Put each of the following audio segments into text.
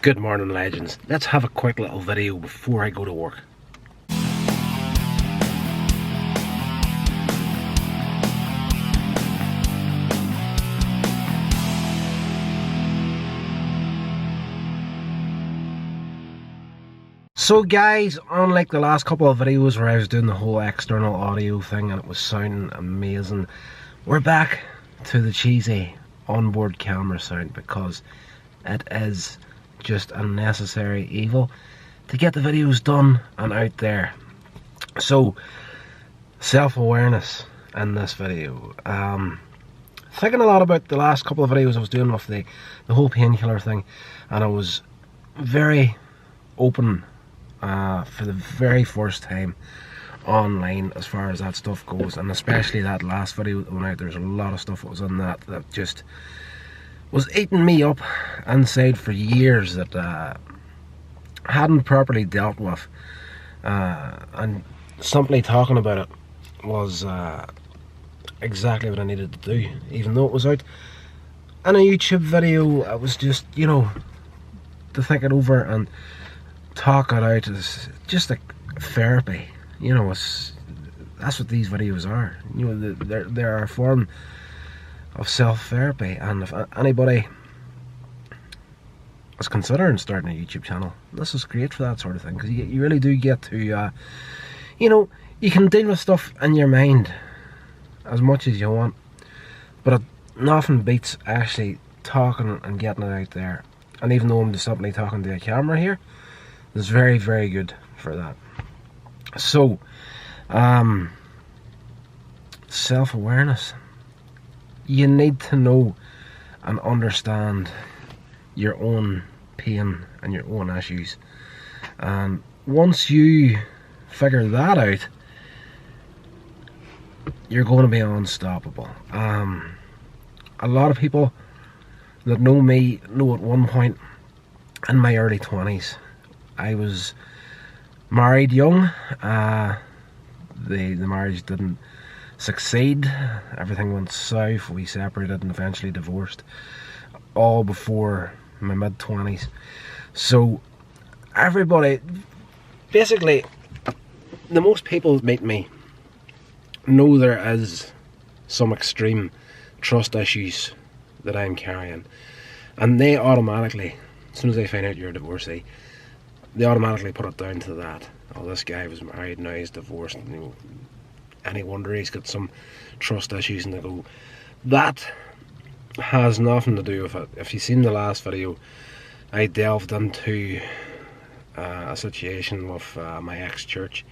Good morning, legends. Let's have a quick little video before I go to work. So guys, unlike the last couple of videos where I was doing the whole external audio thing and it was sounding amazing, we're back to the cheesy onboard camera sound because it is just a necessary evil to get the videos done and out there. So, self-awareness in this video. Thinking a lot about the last couple of videos I was doing with the whole painkiller thing, and I was very open for the very first time online as far as that stuff goes, and especially that last video that went out. There's a lot of stuff that was on that just was eating me up inside for years that I hadn't properly dealt with, and simply talking about it was exactly what I needed to do. Even though it was out in a YouTube video, I was just, you know, to think it over and talk it out is just like therapy. You know, that's what these videos are. You know, they're a form of self-therapy, and if anybody is considering starting a YouTube channel, this is great for that sort of thing, because you really do get to, you know, you can deal with stuff in your mind as much as you want, but it nothing beats actually talking and getting it out there. And even though I'm just simply talking to a camera here, it's very, very good for that. So, self-awareness. You need to know and understand your own pain and your own issues, and once you figure that out, you're going to be unstoppable. A lot of people that know me know at one point in my early 20s I was married young. The marriage didn't succeed. Everything went south. We separated and eventually divorced, all before my mid-20s. So everybody, basically, the most people that meet me know there is some extreme trust issues that I'm carrying, and they automatically, as soon as they find out you're a divorcee, they automatically put it down to that. Oh, this guy was married, now he's divorced, and, you know, any wonder he's got some trust issues. And they go, that has nothing to do with it. If you've seen the last video, I delved into a situation with my ex-church,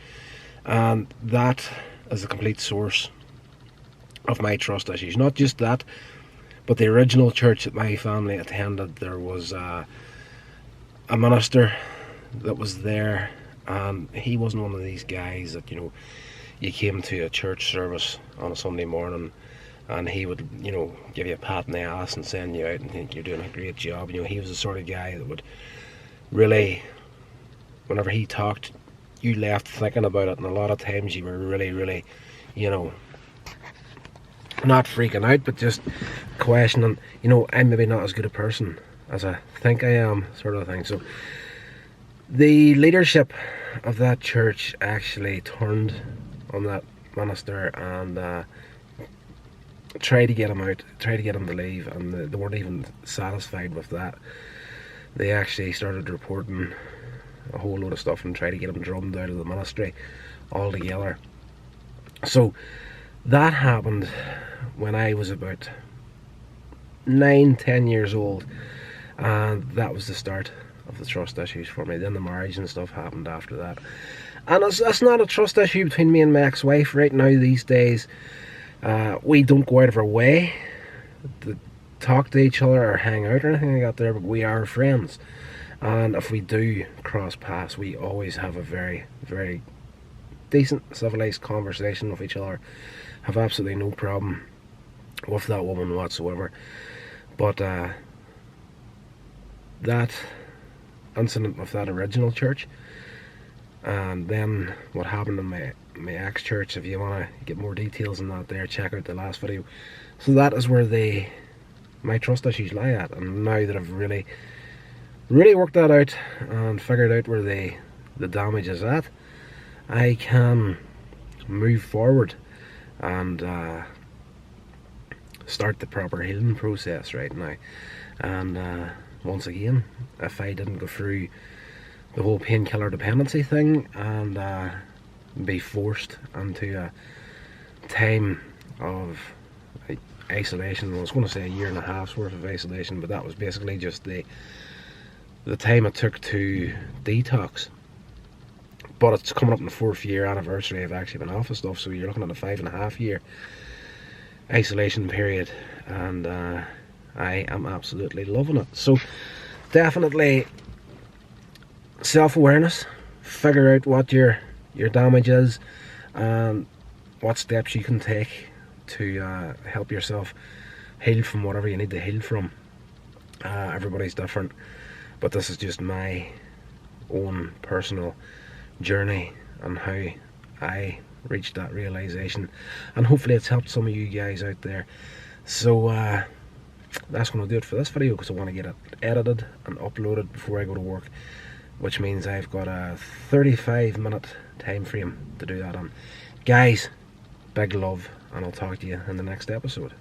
and that is the complete source of my trust issues. Not just that, but the original church that my family attended, there was a minister that was there, and he wasn't one of these guys that, you know, you came to a church service on a Sunday morning and he would, you know, give you a pat in the ass and send you out and think you're doing a great job. You know, he was the sort of guy that would really, whenever he talked, you left thinking about it, and a lot of times you were really, really, you know, not freaking out, but just questioning, you know, I'm maybe not as good a person as I think I am, sort of thing. So the leadership of that church actually turned on that minister and tried to get him out, tried to get him to leave, and they weren't even satisfied with that. They actually started reporting a whole load of stuff and tried to get him drummed out of the ministry altogether. So that happened when I was about 9-10 years old, and that was the start of the trust issues for me. Then the marriage and stuff happened after that, and it's not a trust issue between me and my ex-wife right now. These days we don't go out of our way to talk to each other or hang out or anything like that there, but we are friends, and if we do cross paths, we always have a very, very decent, civilized conversation with each other. Have absolutely no problem with that woman whatsoever. But that incident with that original church, and then what happened in my ex-church, if you want to get more details on that there, check out the last video. So that is where my trust issues lie at. And now that I've really really worked that out and figured out where the damage is at, I can move forward and start the proper healing process right now. And once again, if I didn't go through the whole painkiller dependency thing and be forced into a time of isolation, well, I was going to say a year and a half's worth of isolation, but that was basically just the time it took to detox. But it's coming up in the 4th year anniversary of actually been off of stuff, so you're looking at a 5.5 year isolation period, and I am absolutely loving it. So definitely self-awareness, figure out what your damage is and what steps you can take to help yourself heal from whatever you need to heal from. Everybody's different, but this is just my own personal journey and how I reached that realization, and hopefully it's helped some of you guys out there. So that's going to do it for this video, because I want to get it edited and uploaded before I go to work, which means I've got a 35-minute time frame to do that on. Guys, big love, and I'll talk to you in the next episode.